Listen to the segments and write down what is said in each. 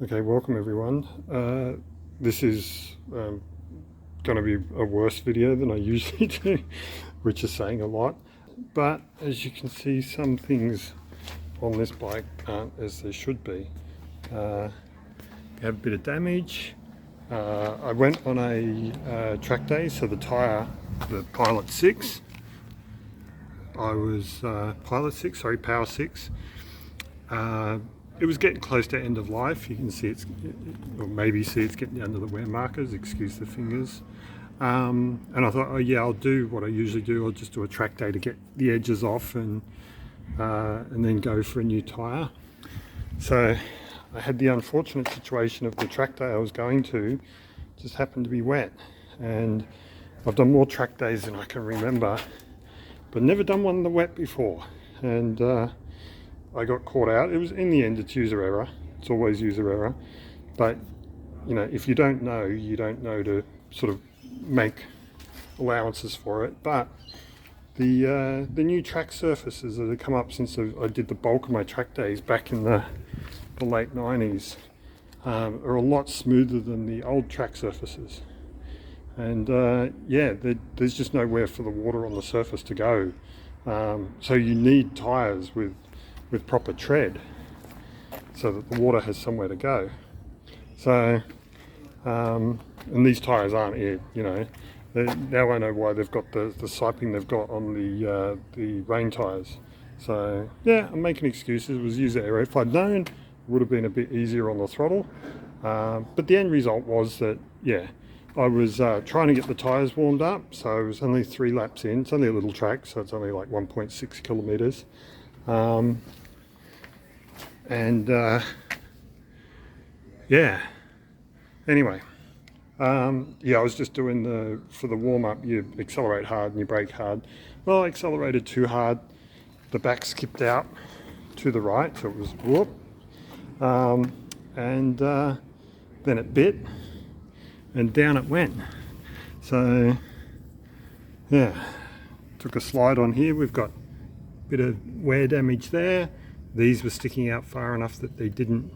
Okay, welcome everyone. This is going to be a worse video than I usually do, which is saying a lot. But as you can see, some things on this bike aren't as they should be. You have a bit of damage. I went on a track day, so the tyre, the Pilot 6, I was Pilot 6, sorry, Power 6. It was getting close to end of life. You can see it's, or maybe see it's getting down to the wear markers, excuse the fingers. And I thought, oh yeah, I'll do what I usually do. I'll just do a track day to get the edges off and then go for a new tyre. So I had the unfortunate situation of the track day I was going to just happened to be wet. And I've done more track days than I can remember, but never done one in the wet before. And I got caught out. It was, in the end, it's user error. It's always user error. But, you know, if you don't know, you don't know to sort of make allowances for it. But the new track surfaces that have come up since I did the bulk of my track days back in the late 90s are a lot smoother than the old track surfaces. And yeah, there's just nowhere for the water on the surface to go. So you need tyres with proper tread so that the water has somewhere to go. So and these tyres aren't it, you know. Now I know why they've got the siping they've got on the rain tyres. So yeah, I'm making excuses. It was user error. If I'd known, it would have been a bit easier on the throttle. But the end result was that, yeah, I was trying to get the tyres warmed up, so it was only 3 laps in. It's only a little track, so it's only like 1.6 kilometres. Yeah, anyway, yeah, I was just doing for the warm-up, you accelerate hard and you brake hard. Well, I accelerated too hard, the back skipped out to the right, so it was whoop, and then it bit and down it went. So yeah, took a slide on here. We've got a bit of wear damage there. These were sticking out far enough that they didn't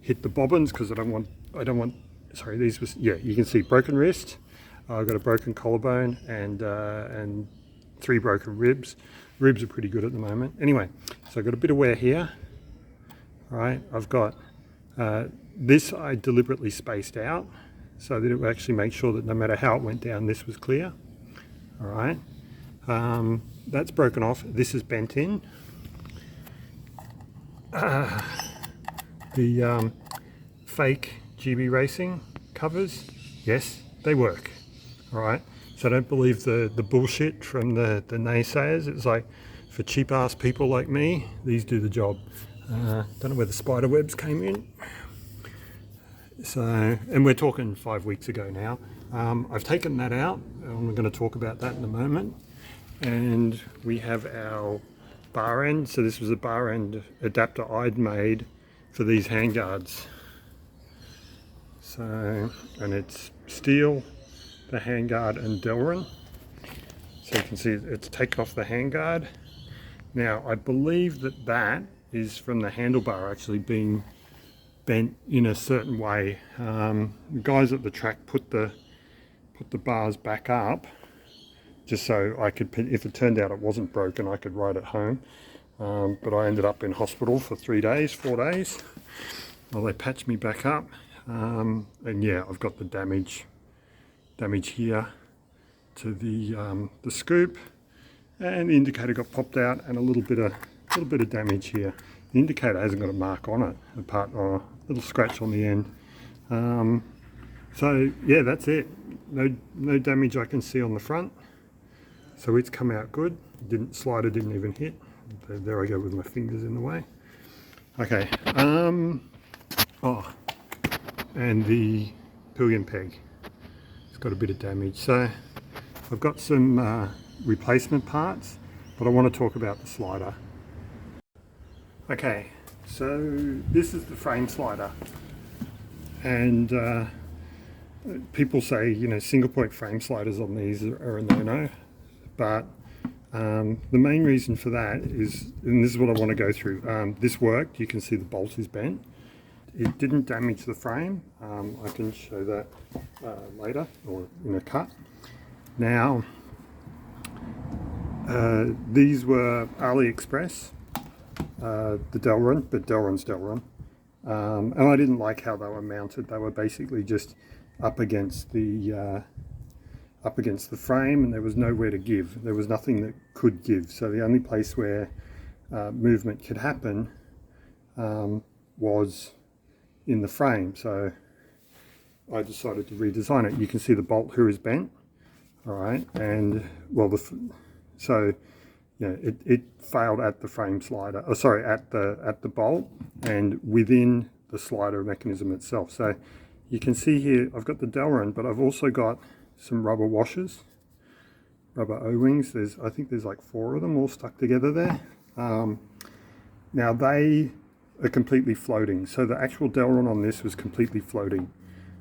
hit the bobbins, because I don't want, sorry, these was, yeah, you can see broken wrist. I've got a broken collarbone and 3 broken ribs. Ribs are pretty good at the moment. Anyway, so I've got a bit of wear here. All right, I've got this I deliberately spaced out so that it would actually make sure that no matter how it went down, this was clear. All right, that's broken off. This is bent in. The fake GB Racing covers, yes, they work. All right, so don't believe the bullshit from the naysayers. It's like, for cheap ass people like me, these do the job. Don't know where the spider webs came in. So, and we're talking 5 weeks ago now. I've taken that out, and we're going to talk about that in a moment. And we have our bar end. So this was a bar end adapter I'd made for these handguards. So, and it's steel, the handguard, and Delrin. So you can see it's taken off the handguard. Now I believe that is from the handlebar actually being bent in a certain way. The guys at the track put the bars back up just so I could, if it turned out it wasn't broken, I could ride it home. But I ended up in hospital for 4 days. Well, they patched me back up. And yeah, I've got the damage here to the scoop, and the indicator got popped out, and a little bit of damage here. The indicator hasn't got a mark on it, apart from a little scratch on the end. So yeah, that's it. No damage I can see on the front. So it's come out good. Slider didn't even hit. There I go with my fingers in the way. Okay. Oh, and the pillion peg, it's got a bit of damage. So I've got some replacement parts, but I want to talk about the slider. Okay, so this is the frame slider, and people say, you know, single point frame sliders on these are a no-no, but the main reason for that is, and this is what I want to go through, this worked. You can see the bolt is bent. it didn't damage the frame. I can show that later or in a cut. Now, these were AliExpress, the Delrin, but Delrin's Delrin. And I didn't like how they were mounted. They were basically just up against the frame, and there was nowhere to give. There was nothing that could give. So the only place where movement could happen was in the frame. So I decided to redesign it. You can see the bolt here is bent. All right, and well, so yeah, it failed at the frame slider. Oh, sorry, at the bolt and within the slider mechanism itself. So you can see here, I've got the Delrin, but I've also got some rubber washers, rubber O-rings. I think there's like 4 of them all stuck together there. Now they are completely floating. So the actual Delrin on this was completely floating.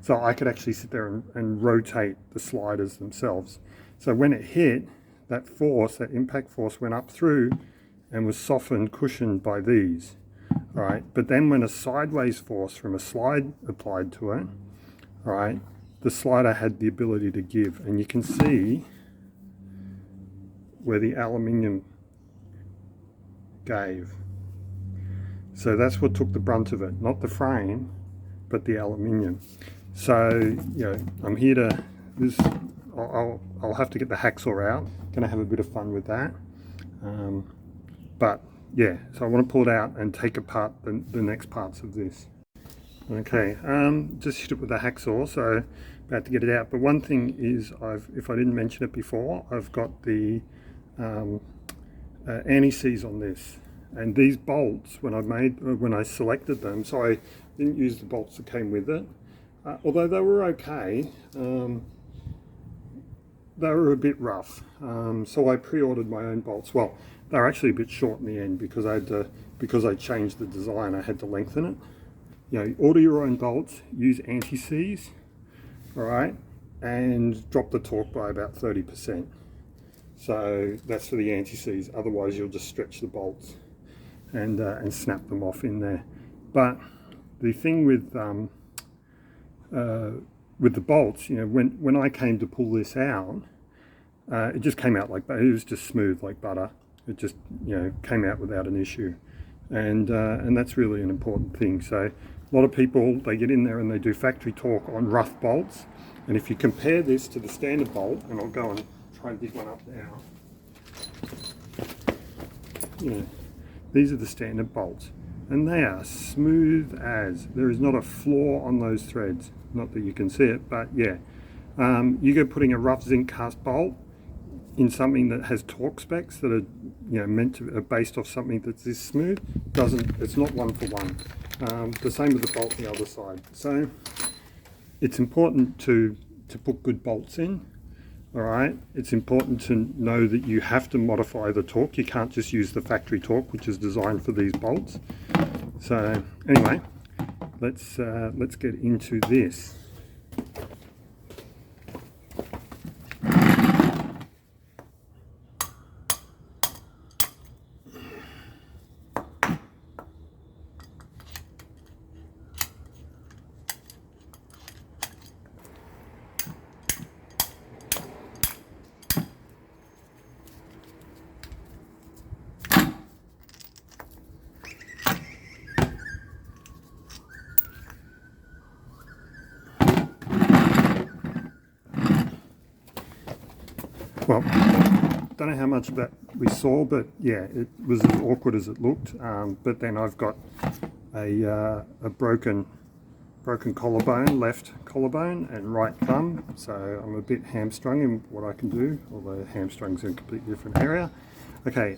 So I could actually sit there and rotate the sliders themselves. So when it hit, that force, that impact force went up through and was softened, cushioned by these. All right, but then when a sideways force from a slide applied to it, all right, the slider had the ability to give. And you can see where the aluminium gave. So that's what took the brunt of it, not the frame, but the aluminium. So, you know, I'm here to, I'll have to get the hacksaw out. Gonna have a bit of fun with that. But yeah, so I want to pull it out and take apart the next parts of this. Okay, just hit it with a hacksaw, so about to get it out. But one thing is, if I didn't mention it before, I've got the anti-seize on this. And these bolts, when I selected them, so I didn't use the bolts that came with it. Although they were okay, they were a bit rough. So I pre-ordered my own bolts. Well, they were actually a bit short in the end because I changed the design. I had to lengthen it. You know, order your own bolts, use anti-seize, all right, and drop the torque by about 30%. So that's for the anti-seize. Otherwise, you'll just stretch the bolts and snap them off in there. But the thing with the bolts, you know, when I came to pull this out, it just came out like butter. It was just smooth like butter. It just, you know, came out without an issue, and that's really an important thing. So a lot of people, they get in there and they do factory torque on rough bolts, and if you compare this to the standard bolt, and I'll go and try and dig one up now. You know, these are the standard bolts, and they are smooth as. There is not a flaw on those threads. Not that you can see it, but yeah. You go putting a rough zinc cast bolt in something that has torque specs that are, you know, meant to are based off something that's this smooth, it's not one for one. The same with the bolt on the other side. So it's important to put good bolts in. All right, it's important to know that you have to modify the torque. You can't just use the factory torque, which is designed for these bolts. So anyway, let's get into this. Well, don't know how much of that we saw, but yeah, it was as awkward as it looked. But then I've got a broken collarbone, left collarbone and right thumb, so I'm a bit hamstrung in what I can do, although hamstrung's in a completely different area. Okay,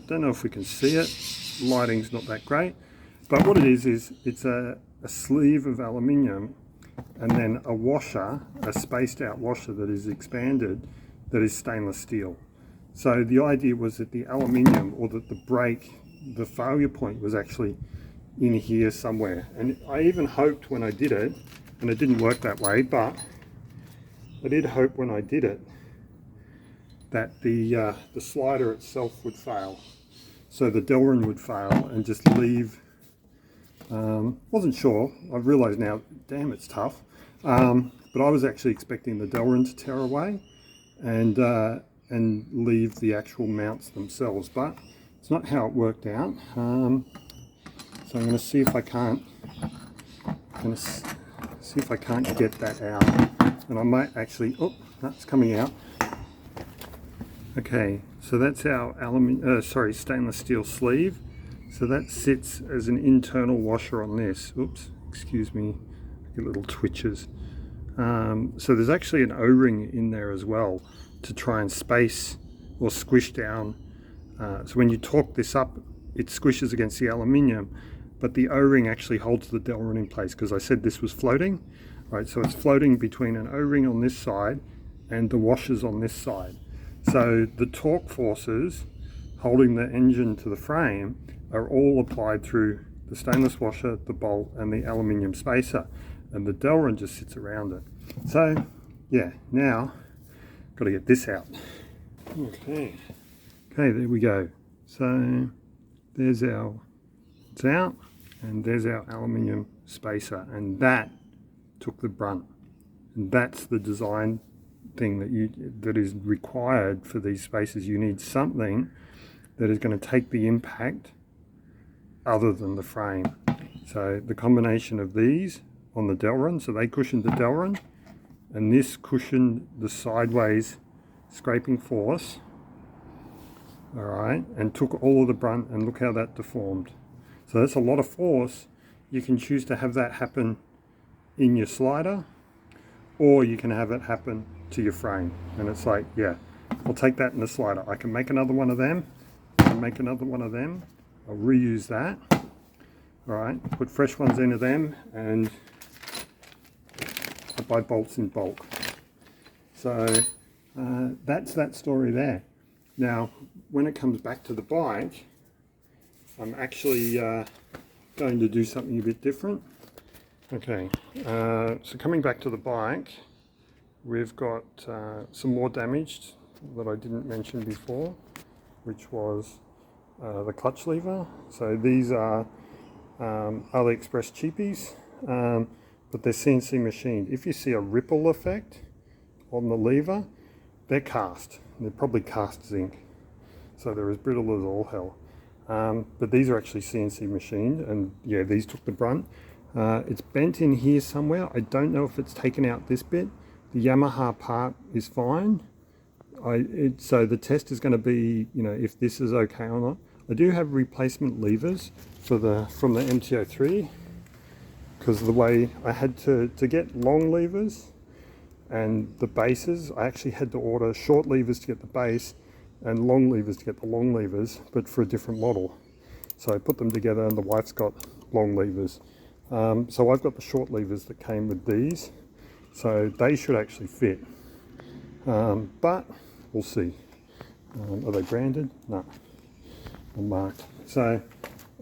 don't know if we can see it. Lighting's not that great, but what it is it's a sleeve of aluminium and then a washer, a spaced out washer that is expanded, that is stainless steel. So the idea was that the aluminium, or that the brake, the failure point was actually in here somewhere. And I even hoped when I did it, and it didn't work that way, but I did hope when I did it that the slider itself would fail. So the Delrin would fail and just leave Wasn't sure. I've realised now, damn, it's tough. But I was actually expecting the Delrin to tear away and leave the actual mounts themselves, but it's not how it worked out. So I'm going to see if I can't. See if I can't get that out, and I might actually. Oh, that's coming out. Okay, so that's our stainless steel sleeve. So that sits as an internal washer on this. Oops, excuse me, get little twitches. So there's actually an O-ring in there as well to try and space or squish down. So when you torque this up, it squishes against the aluminium, but the O-ring actually holds the Delrin in place, because I said this was floating, right? So it's floating between an O-ring on this side and the washers on this side. So the torque forces holding the engine to the frame are all applied through the stainless washer, the bolt, and the aluminium spacer, and the Delrin just sits around it. So yeah, now got to get this out. Okay, there we go. So there's it's out, and there's our aluminium spacer, and that took the brunt, and that's the design thing that is required for these spacers. You need something that is going to take the impact other than the frame. So the combination of these on the Delrin, so they cushioned the Delrin, and this cushioned the sideways scraping force, all right, and took all of the brunt, and look how that deformed. So that's a lot of force. You can choose to have that happen in your slider, or you can have it happen to your frame. And it's like, yeah, I'll take that in the slider. I can make another one of them, I can make another one of them, I'll reuse that, all right, put fresh ones into them, and I buy bolts in bulk. So that's that story there. Now, when it comes back to the bike, I'm actually going to do something a bit different. Okay, so coming back to the bike, we've got some more damage that I didn't mention before, which was the clutch lever. So these are AliExpress cheapies, but they're CNC machined. If you see a ripple effect on the lever, they're cast. They're probably cast zinc, so they're as brittle as all hell. But these are actually CNC machined, and yeah, these took the brunt. It's bent in here somewhere. I don't know if it's taken out this bit. The Yamaha part is fine. So the test is going to be, if this is okay or not. I do have replacement levers from the MT-03, because the way I had to get long levers and the bases, I actually had to order short levers to get the base and long levers to get the long levers, but for a different model. So I put them together, and the wife's got long levers. So I've got the short levers that came with these, so they should actually fit. But we'll see. Are they branded? No, or marked. So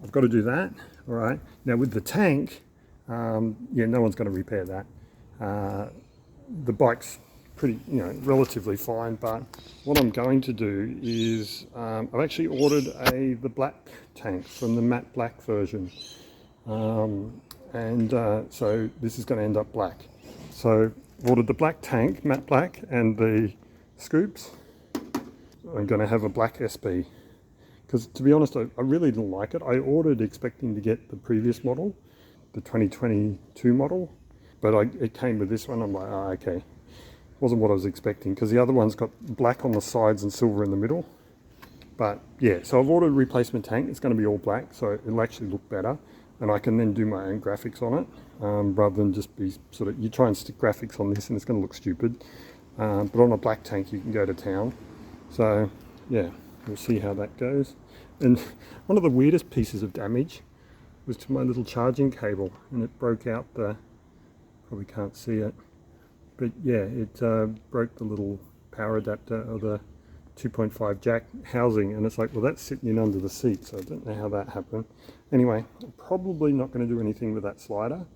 I've got to do that. All right. Now with the tank, yeah, no one's going to repair that. The bike's pretty, relatively fine, but what I'm going to do is I've actually ordered the black tank from the matte black version, and so this is going to end up black. So I've ordered the black tank, matte black, and the scoops. I'm going to have a black SB, because to be honest, I really didn't like it. I ordered expecting to get the previous model, the 2022 model, but it came with this one. I'm like, oh, okay. Wasn't what I was expecting, because the other one's got black on the sides and silver in the middle. But yeah, so I've ordered a replacement tank. It's going to be all black, so it'll actually look better, and I can then do my own graphics on it, rather than just be you try and stick graphics on this and it's going to look stupid. But on a black tank you can go to town. So yeah, we'll see how that goes. And one of the weirdest pieces of damage was to my little charging cable, and it broke out probably can't see it, but yeah, it broke the little power adapter of the 2.5 jack housing, and it's like, well, that's sitting in under the seat, so I don't know how that happened. Anyway, I'm probably not going to do anything with that slider.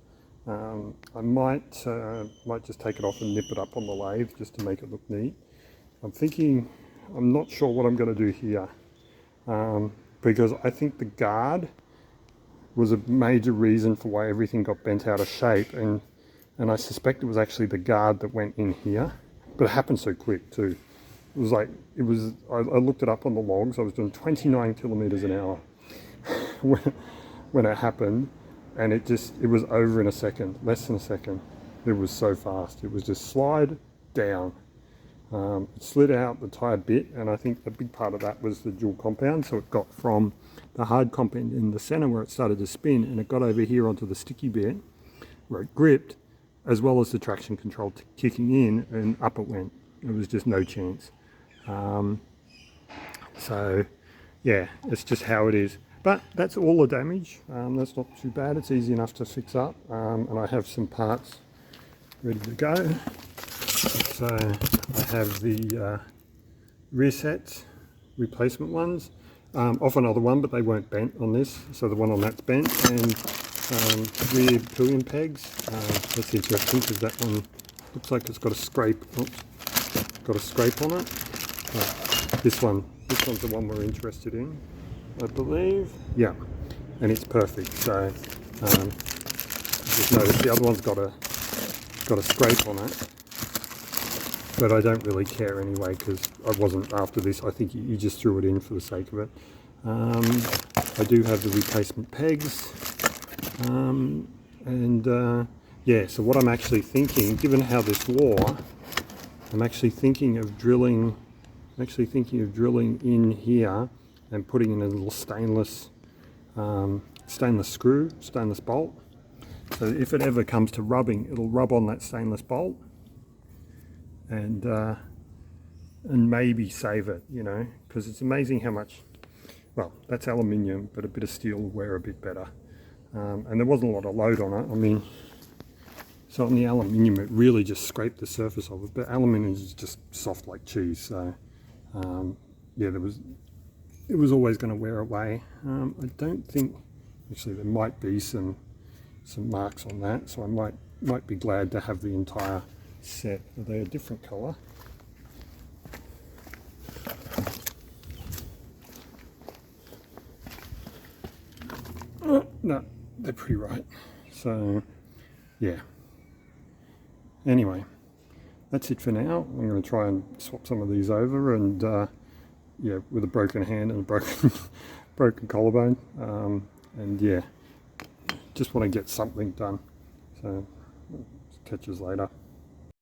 I might just take it off and nip it up on the lathe just to make it look neat. I'm not sure what I'm going to do here, because I think the guard was a major reason for why everything got bent out of shape, and I suspect it was actually the guard that went in here, but it happened so quick too. It was like, I looked it up on the logs, I was doing 29 kilometers an hour when it happened, and it was over in a second, less than a second. It was so fast. It was just slide down. It slid out the tire bit, and I think a big part of that was the dual compound. So it got from the hard compound in the center where it started to spin, and it got over here onto the sticky bit where it gripped, as well as the traction control kicking in, and up it went. It was just no chance. So yeah, it's just how it is. But that's all the damage. That's not too bad. It's easy enough to fix up, and I have some parts ready to go. So I have the rear sets, replacement ones, off another one, but they weren't bent on this, so the one on that's bent, and rear pillion pegs. That's interesting because that one looks like it's got a scrape. Oops, got a scrape on it. This one's the one we're interested in, I believe. Yeah, and it's perfect. So just notice the other one's got a scrape on it, but I don't really care anyway because I wasn't after this. I think you just threw it in for the sake of it. I do have the replacement pegs, yeah. So what I'm actually thinking, given how this wore, I'm actually thinking of drilling in here and putting in a little stainless bolt. So if it ever comes to rubbing, it'll rub on that stainless bolt, and maybe save it, you know, because it's amazing how much, well, that's aluminium, but a bit of steel will wear a bit better. And there wasn't a lot of load on it. I mean, so on the aluminium, it really just scraped the surface of it, but aluminium is just soft like cheese. So yeah, it was always going to wear away. I don't think, actually there might be some marks on that, so I might be glad to have the entire set. Are they a different color? Oh, no, they're pretty right. So yeah, anyway, that's it for now. I'm going to try and swap some of these over, and yeah, with a broken hand and a broken collarbone, and yeah, just want to get something done. So catch us later.